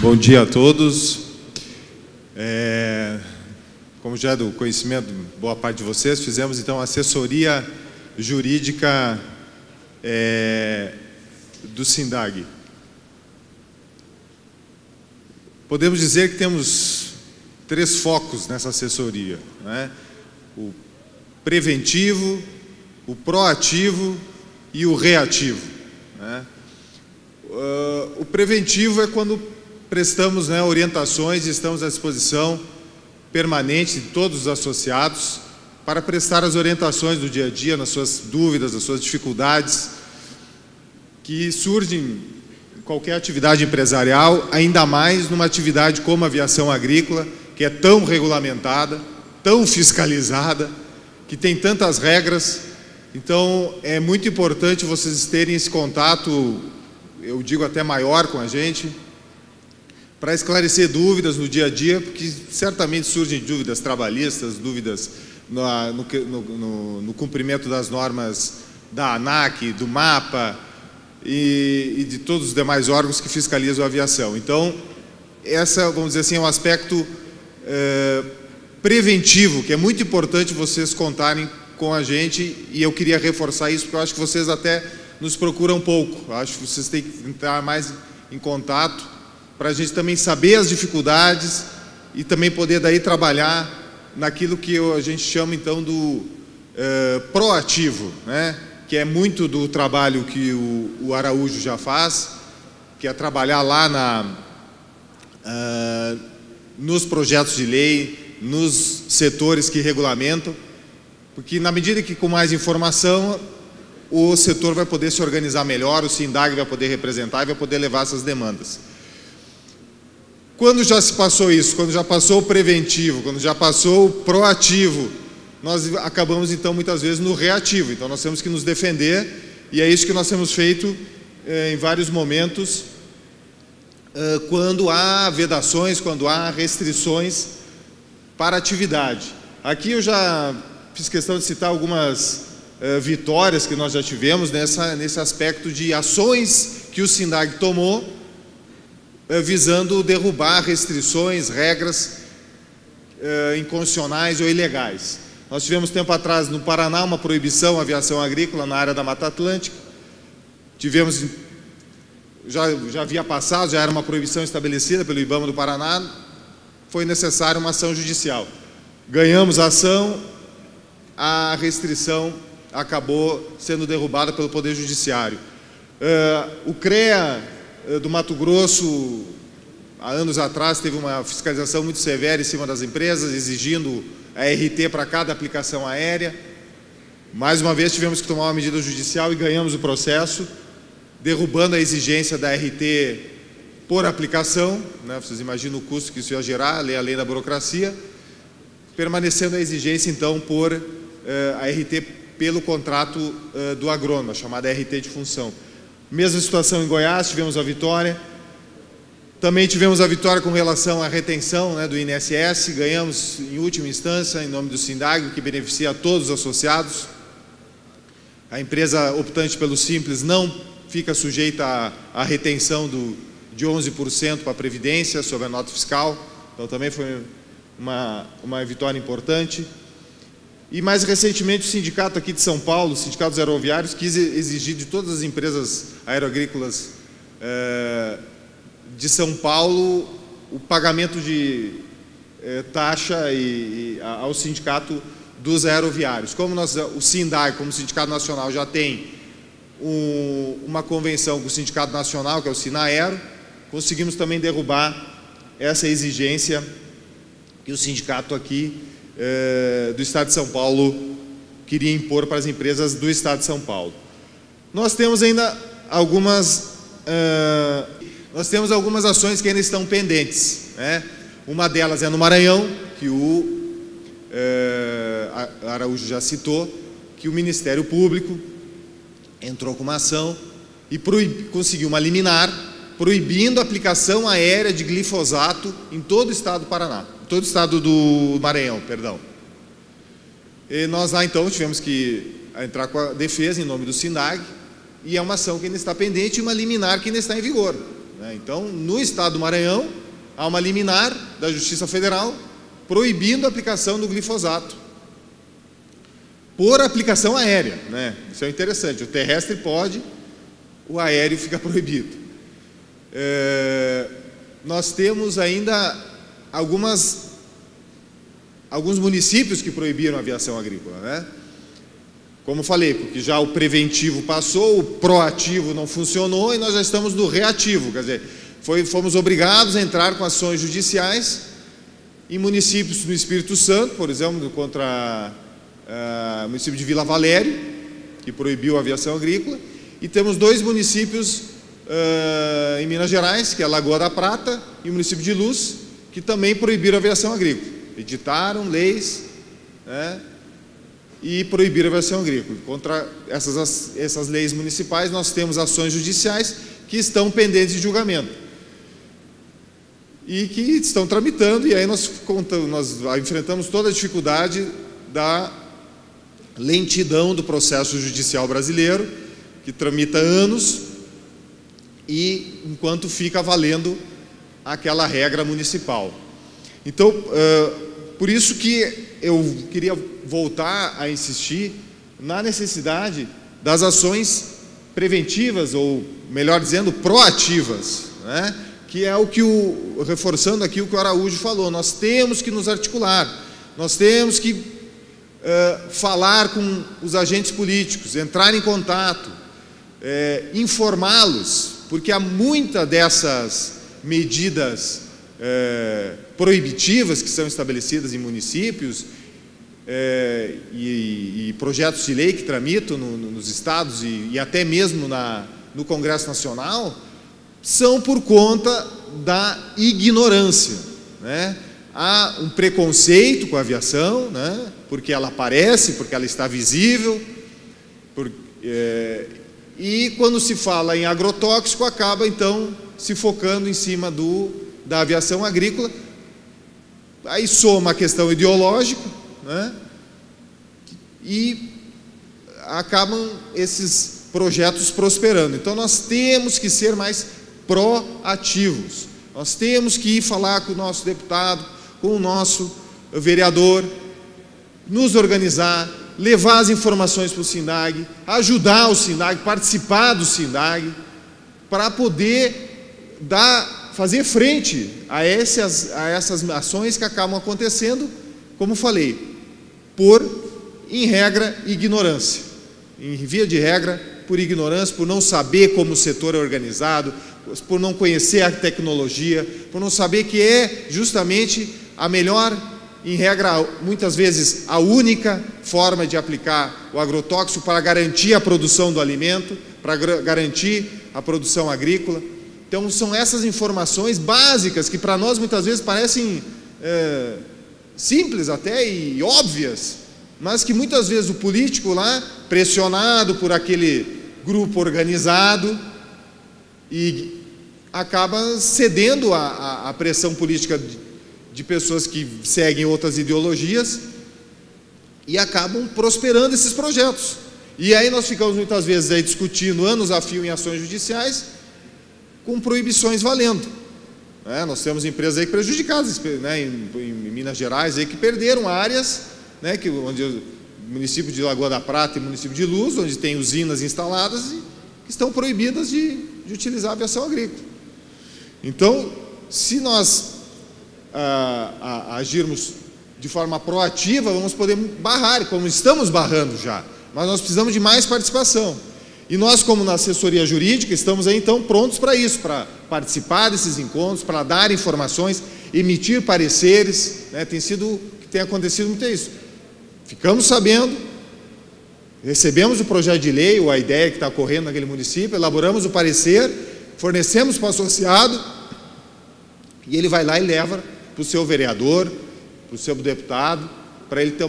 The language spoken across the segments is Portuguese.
Bom dia a todos. Como já é do conhecimento de boa parte de vocês, fizemos então a assessoria jurídica do SINDAG. Podemos dizer que temos 3 focos nessa assessoria, né? O preventivo, o proativo e o reativo, né? O preventivo é quando prestamos, né, orientações e estamos à disposição permanente de todos os associados para prestar as orientações do dia a dia, nas suas dúvidas, nas suas dificuldades que surgem em qualquer atividade empresarial, ainda mais numa atividade como a aviação agrícola, que é tão regulamentada, tão fiscalizada, que tem tantas regras. Então, é muito importante vocês terem esse contato, eu digo até maior com a gente, para esclarecer dúvidas no dia a dia, porque certamente surgem dúvidas trabalhistas, dúvidas no cumprimento das normas da ANAC, do MAPA e de todos os demais órgãos que fiscalizam a aviação. Então, essa, vamos dizer assim, é um aspecto preventivo, que é muito importante vocês contarem com a gente, e eu queria reforçar isso, porque eu acho que vocês até nos procuram pouco. Eu acho que vocês têm que entrar mais em contato para a gente também saber as dificuldades e também poder daí trabalhar naquilo que a gente chama então do proativo, né? Que é muito do trabalho que o Araújo já faz, que é trabalhar lá nos projetos de lei, nos setores que regulamentam, porque na medida que com mais informação o setor vai poder se organizar melhor, o SINDAG vai poder representar e vai poder levar essas demandas. Quando já se passou isso, quando já passou o preventivo, quando já passou o proativo, nós acabamos então muitas vezes no reativo. Então nós temos que nos defender, e é isso que nós temos feito em vários momentos, quando há vedações, quando há restrições para a atividade. Aqui eu já fiz questão de citar algumas vitórias que nós já tivemos nesse aspecto de ações que o SINDAG tomou visando derrubar restrições, regras inconstitucionais ou ilegais. Nós tivemos tempo atrás no Paraná uma proibição à aviação agrícola na área da Mata Atlântica. Tivemos, já havia passado, já era uma proibição estabelecida pelo IBAMA do Paraná, foi necessária uma ação judicial. Ganhamos a ação, a restrição acabou sendo derrubada pelo Poder Judiciário. O CREA do Mato Grosso, há anos atrás, teve uma fiscalização muito severa em cima das empresas, exigindo a RT para cada aplicação aérea. Mais uma vez tivemos que tomar uma medida judicial e ganhamos o processo, derrubando a exigência da RT por aplicação, né? Vocês imaginam o custo que isso ia gerar, além da burocracia, permanecendo a exigência então por a RT pelo contrato do agrônomo, a chamada RT de função. Mesma situação em Goiás, tivemos a vitória. Também tivemos a vitória com relação à retenção, né, do INSS. Ganhamos em última instância, em nome do SINDAG, que beneficia a todos os associados. A empresa optante pelo Simples não fica sujeita à retenção de 11% para a Previdência sobre a nota fiscal. Então também foi uma vitória importante. E mais recentemente o sindicato aqui de São Paulo, o Sindicato dos Aeroviários, quis exigir de todas as empresas aeroagrícolas de São Paulo o pagamento de taxa ao sindicato dos aeroviários. Como o SINDAG, como Sindicato Nacional, já tem uma convenção com o Sindicato Nacional, que é o SINAERO, conseguimos também derrubar essa exigência que o sindicato aqui do Estado de São Paulo queria impor para as empresas do Estado de São Paulo. Nós temos ainda algumas ações que ainda estão pendentes, né? Uma delas é no Maranhão, que o Araújo já citou, que o Ministério Público entrou com uma ação e conseguiu uma liminar proibindo a aplicação aérea de glifosato em todo o estado do Paraná, todo o estado do Maranhão, perdão. E nós lá então tivemos que entrar com a defesa em nome do SINDAG, e é uma ação que ainda está pendente e uma liminar que ainda está em vigor. né? Então, no estado do Maranhão, há uma liminar da Justiça Federal proibindo a aplicação do glifosato por aplicação aérea, né? Isso é interessante. O terrestre pode, o aéreo fica proibido. Nós temos ainda alguns municípios que proibiram a aviação agrícola, né? Como falei, porque já o preventivo passou, o proativo não funcionou e nós já estamos no reativo, quer dizer, fomos obrigados a entrar com ações judiciais em municípios do Espírito Santo, por exemplo, contra o município de Vila Valério, que proibiu a aviação agrícola, e temos 2 municípios em Minas Gerais, que é a Lagoa da Prata e o município de Luz, que também proibiram a aviação agrícola. Editaram leis, né, e proibiram a aviação agrícola. Contra essas leis municipais, nós temos ações judiciais que estão pendentes de julgamento e que estão tramitando, e aí nós enfrentamos toda a dificuldade da lentidão do processo judicial brasileiro, que tramita anos, e enquanto fica valendo aquela regra municipal. Então, por isso que eu queria voltar a insistir na necessidade das ações preventivas, ou melhor dizendo, proativas, né? Que é o que reforçando aqui o que o Araújo falou, nós temos que nos articular, nós temos que falar com os agentes políticos, entrar em contato, informá-los, porque há muitas dessas medidas proibitivas que são estabelecidas em municípios e projetos de lei que tramitam nos estados e até mesmo no Congresso Nacional, são por conta da ignorância, né? Há um preconceito com a aviação, né? Porque ela aparece, porque ela está visível, e quando se fala em agrotóxico, acaba então se focando em cima da aviação agrícola. Aí soma a questão ideológica, né? E acabam esses projetos prosperando. Então nós temos que ser mais proativos, nós temos que ir falar com o nosso deputado, com o nosso vereador, nos organizar, levar as informações para o SINDAG, ajudar o SINDAG, participar do SINDAG, para poder fazer frente a essas ações que acabam acontecendo, como falei, em regra, ignorância. Em via de regra, por ignorância, por não saber como o setor é organizado, por não conhecer a tecnologia, por não saber que é justamente a melhor, em regra, muitas vezes, a única forma de aplicar o agrotóxico para garantir a produção do alimento, para garantir a produção agrícola. Então, são essas informações básicas que para nós muitas vezes parecem simples até e óbvias, mas que muitas vezes o político lá, pressionado por aquele grupo organizado, e acaba cedendo à pressão política de pessoas que seguem outras ideologias e acabam prosperando esses projetos. E aí nós ficamos muitas vezes aí discutindo anos a fio em ações judiciais com proibições valendo, né? Nós temos empresas aí prejudicadas, né, em Minas Gerais aí, que perderam áreas, né, onde o município de Lagoa da Prata e o município de Luz, onde tem usinas instaladas e que estão proibidas de utilizar a aviação agrícola. Então, se nós agirmos de forma proativa, vamos poder barrar, como estamos barrando já, mas nós precisamos de mais participação. E nós, como na assessoria jurídica, estamos aí então prontos para isso, para participar desses encontros, para dar informações, emitir pareceres, né? Tem acontecido muito isso. Ficamos sabendo, recebemos o projeto de lei, ou a ideia que está ocorrendo naquele município, elaboramos o parecer, fornecemos para o associado, e ele vai lá e leva para o seu vereador, para o seu deputado, para ele ter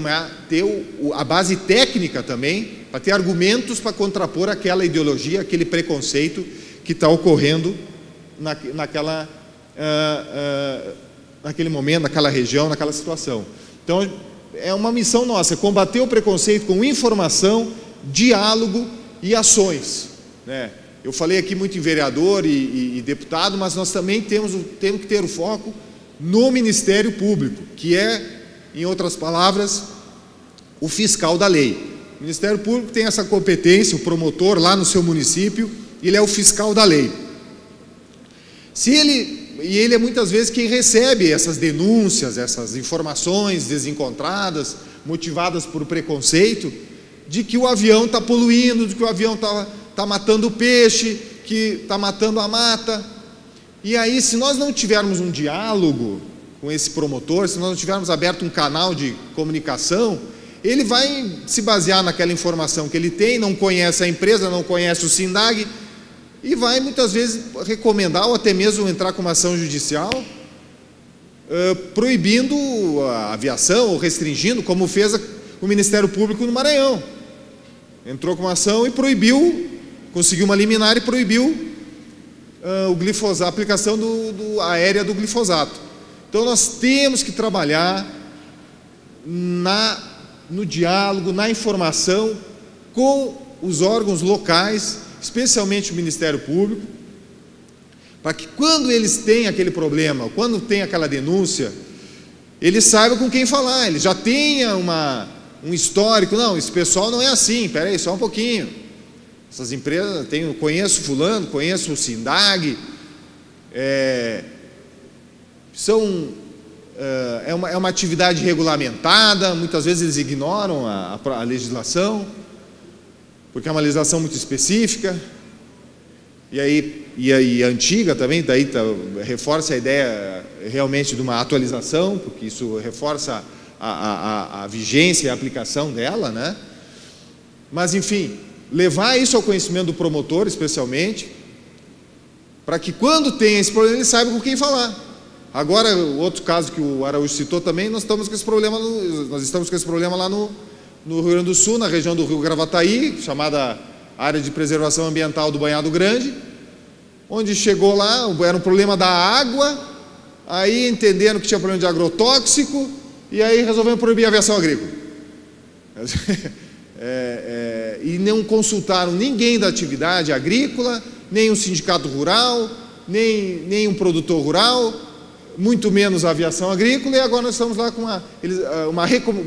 a base técnica também, para ter argumentos para contrapor aquela ideologia, aquele preconceito que está ocorrendo naquele momento, naquela região, naquela situação. Então, é uma missão nossa, combater o preconceito com informação, diálogo e ações, né? Eu falei aqui muito em vereador e deputado, mas nós também temos que ter o foco no Ministério Público, que é, em outras palavras, o fiscal da lei. O Ministério Público tem essa competência, o promotor lá no seu município, ele é o fiscal da lei. Ele é muitas vezes quem recebe essas denúncias, essas informações desencontradas, motivadas por preconceito, de que o avião está poluindo, de que o avião está matando o peixe, que está matando a mata. E aí, se nós não tivermos um diálogo com esse promotor, se nós não tivermos aberto um canal de comunicação, ele vai se basear naquela informação que ele tem, não conhece a empresa, não conhece o SINDAG, e vai muitas vezes recomendar ou até mesmo entrar com uma ação judicial proibindo a aviação ou restringindo, como fez o Ministério Público no Maranhão. Entrou com uma ação e proibiu, conseguiu uma liminar e proibiu o glifosato, a aplicação aérea do glifosato. Então nós temos que trabalhar no diálogo, na informação com os órgãos locais, especialmente o Ministério Público, para que quando eles têm aquele problema, quando tem aquela denúncia, eles saibam com quem falar, eles já tenham um histórico. Não, esse pessoal não é assim, espera aí, só um pouquinho. Essas empresas, conheço fulano, conheço o SINDAG, é uma atividade regulamentada, muitas vezes eles ignoram a legislação, porque é uma legislação muito específica, e aí antiga também, daí reforça a ideia realmente de uma atualização, porque isso reforça a vigência e a aplicação dela, né? Mas, enfim, levar isso ao conhecimento do promotor, especialmente, para que quando tem esse problema, ele saiba com quem falar. Agora, o outro caso que o Araújo citou também, nós estamos com esse problema lá no Rio Grande do Sul, na região do Rio Gravataí, chamada Área de Preservação Ambiental do Banhado Grande, onde chegou lá, era um problema da água, aí entenderam que tinha problema de agrotóxico, e aí resolveram proibir a aviação agrícola. E não consultaram ninguém da atividade agrícola, nem um sindicato rural, nem um produtor rural, muito menos a aviação agrícola, e agora nós estamos lá com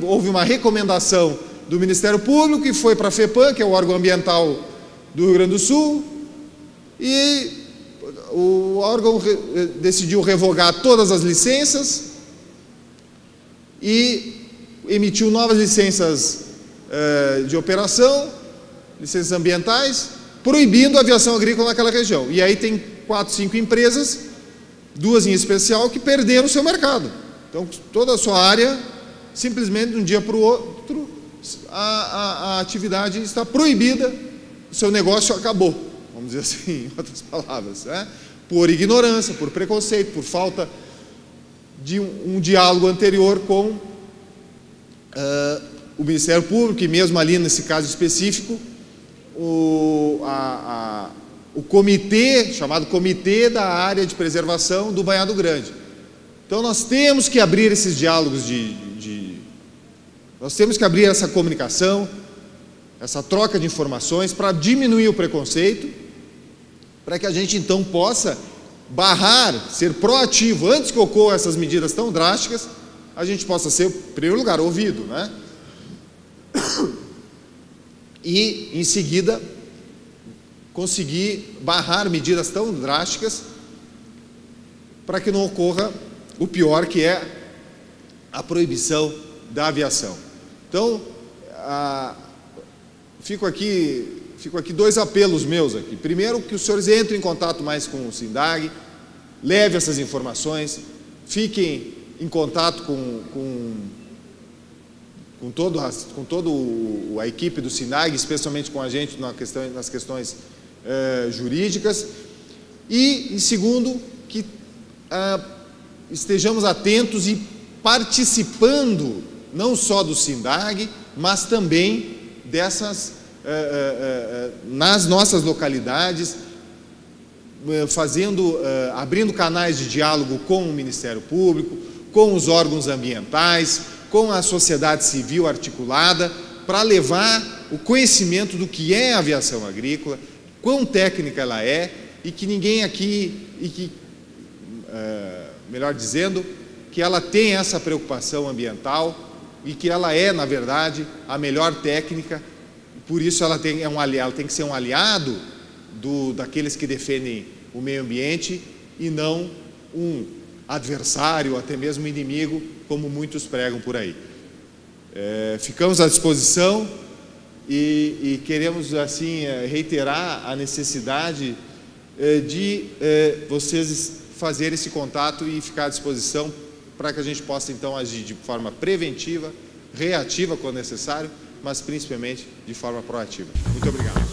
houve uma recomendação do Ministério Público, que foi para a FEPAM, que é o órgão ambiental do Rio Grande do Sul, e o órgão decidiu revogar todas as licenças e emitiu novas licenças de operação, licenças ambientais, proibindo a aviação agrícola naquela região. E aí tem 4, 5 empresas, 2 em especial, que perderam o seu mercado. Então, toda a sua área, simplesmente de um dia para o outro, a atividade está proibida, o seu negócio acabou, vamos dizer assim, em outras palavras, né? Por ignorância, por preconceito, por falta de um diálogo anterior com o Ministério Público, e mesmo ali nesse caso específico, o comitê, chamado Comitê da Área de Preservação do Banhado Grande. Então nós temos que abrir esses diálogos nós temos que abrir essa comunicação, essa troca de informações, para diminuir o preconceito, para que a gente então possa barrar, ser proativo, antes que ocorram essas medidas tão drásticas, a gente possa ser, em primeiro lugar, ouvido, né? E, em seguida, conseguir barrar medidas tão drásticas para que não ocorra o pior, que é a proibição da aviação. Então, fico aqui 2 apelos meus aqui. Primeiro, que os senhores entrem em contato mais com o SINDAG, leve essas informações, fiquem em contato com toda a equipe do SINDAG, especialmente com a gente nas questões jurídicas. E, em segundo, que estejamos atentos e participando não só do SINDAG, mas também nas nossas localidades, abrindo canais de diálogo com o Ministério Público, com os órgãos ambientais, com a sociedade civil articulada, para levar o conhecimento do que é a aviação agrícola, quão técnica ela é e que ninguém aqui, melhor dizendo, que ela tem essa preocupação ambiental e que ela é, na verdade, a melhor técnica. Por isso ela tem que ser um aliado daqueles que defendem o meio ambiente e não um adversário, até mesmo inimigo, como muitos pregam por aí. Ficamos à disposição e queremos assim reiterar a necessidade de vocês fazerem esse contato e ficar à disposição para que a gente possa então agir de forma preventiva, reativa quando necessário, mas principalmente de forma proativa. Muito obrigado.